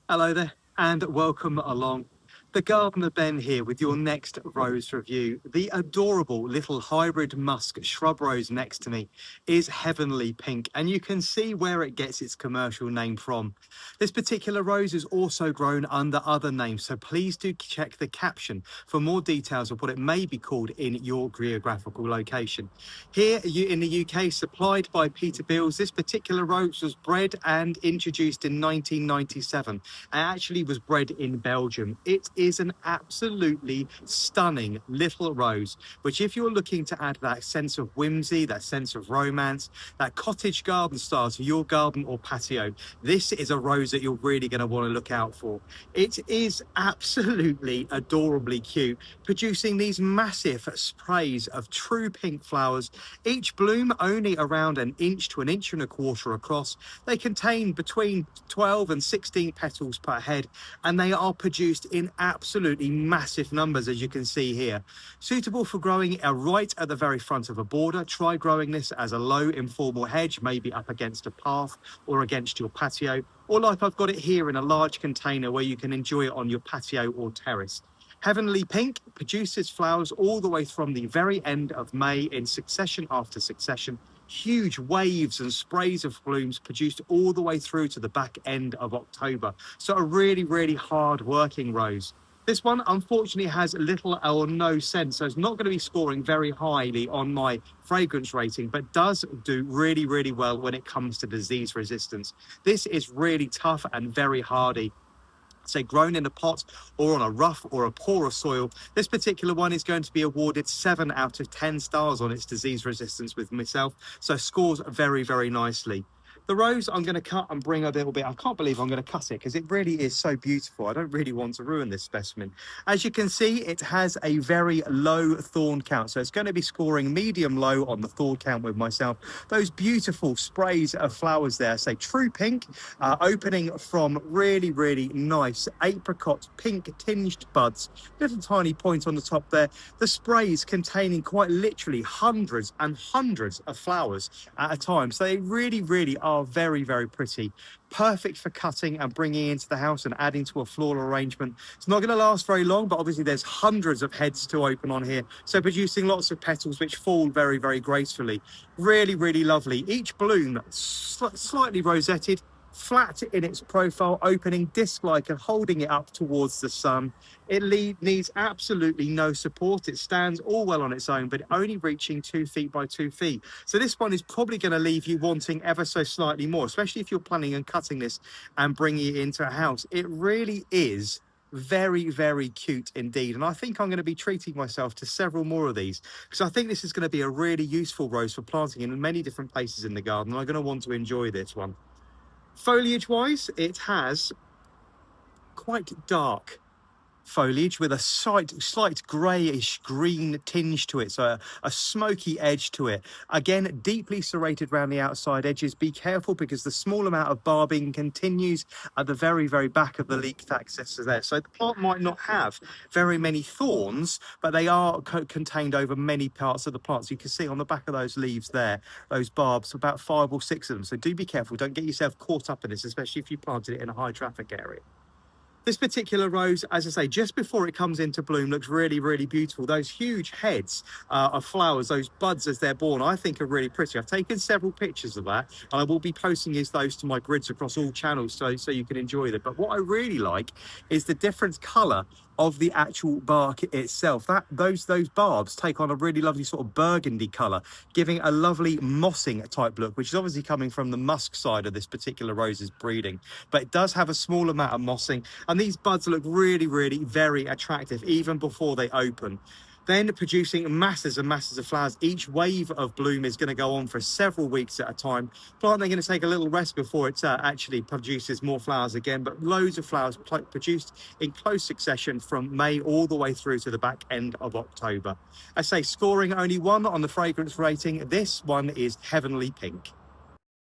Hello there and welcome along. The Gardener Ben here with your next rose review. The adorable little hybrid musk shrub rose next to me is Heavenly Pink, and you can see where it gets its commercial name from. This particular rose is also grown under other names, so please do check the caption for more details of what it may be called in your geographical location. Here in the UK, supplied by Peter Beals, this particular rose was bred and introduced in 1997. Actually was bred in Belgium. It is an absolutely stunning little rose, which if you're looking to add that sense of whimsy, that sense of romance, that cottage garden style to your garden or patio, this is a rose that you're really going to want to look out for. It is absolutely adorably cute, producing these massive sprays of true pink flowers, each bloom only around an inch to an inch and a quarter across. They contain between 12 and 16 petals per head, and they are produced in absolutely massive numbers, as you can see here. Suitable for growing right at the very front of a border. Try growing this as a low informal hedge, maybe up against a path or against your patio, or like I've got it here in a large container where you can enjoy it on your patio or terrace. Heavenly Pink produces flowers all the way from the very end of May in succession after succession. Huge waves and sprays of blooms produced all the way through to the back end of October. So a really, really hard working rose. This one, unfortunately, has little or no scent, so it's not going to be scoring very highly on my fragrance rating, but does do really, really well when it comes to disease resistance. This is really tough and very hardy. Say grown in a pot or on a rough or a porous soil, this particular one is going to be awarded 7 out of 10 stars on its disease resistance with myself, so scores very, very nicely. The rose I'm going to cut and bring a little bit. I can't believe I'm going to cut it because it really is so beautiful. I don't really want to ruin this specimen. As you can see, it has a very low thorn count, so it's going to be scoring medium low on the thorn count with myself. Those beautiful sprays of flowers there, say true pink, opening from really, really nice apricot pink tinged buds, little tiny point on the top there. The sprays containing quite literally hundreds and hundreds of flowers at a time, so they really, really are very, very pretty. Perfect for cutting and bringing into the house and adding to a floral arrangement. It's not going to last very long, but obviously there's hundreds of heads to open on here, so producing lots of petals which fall very, very gracefully. Really, really lovely. Each bloom slightly rosetted, flat in its profile, opening disc-like and holding it up towards the sun. It needs absolutely no support. It stands all well on its own, but only reaching 2 feet by 2 feet. So this one is probably going to leave you wanting ever so slightly more, especially if you're planning on cutting this and bringing it into a house. It really is very, very cute indeed, and I think I'm going to be treating myself to several more of these because I think this is going to be a really useful rose for planting in many different places in the garden, and I'm going to want to enjoy this one. Foliage wise, it has quite dark foliage with a slight greyish green tinge to it, so a smoky edge to it. Again, deeply serrated around the outside edges. Be careful because the small amount of barbing continues at the very, very back of the leaf axis there. So the plant might not have very many thorns, but they are contained over many parts of the plant. So you can see on the back of those leaves there, those barbs, about 5 or 6 of them. So do be careful. Don't get yourself caught up in this, especially if you planted it in a high traffic area. This particular rose, as I say, just before it comes into bloom, looks really, really beautiful. Those huge heads of flowers, those buds as they're born, I think are really pretty. I've taken several pictures of that, and I will be posting those to my grids across all channels so you can enjoy them. But what I really like is the different colour of the actual bark itself. Those barbs take on a really lovely sort of burgundy colour, giving a lovely mossing type look, which is obviously coming from the musk side of this particular rose's breeding. But it does have a small amount of mossing, and these buds look really, really very attractive even before they open. Then producing masses and masses of flowers. Each wave of bloom is going to go on for several weeks at a time. Plant, they're going to take a little rest before it actually produces more flowers again, but loads of flowers produced in close succession from May all the way through to the back end of October. I say scoring only 1 on the fragrance rating. This one is Heavenly Pink.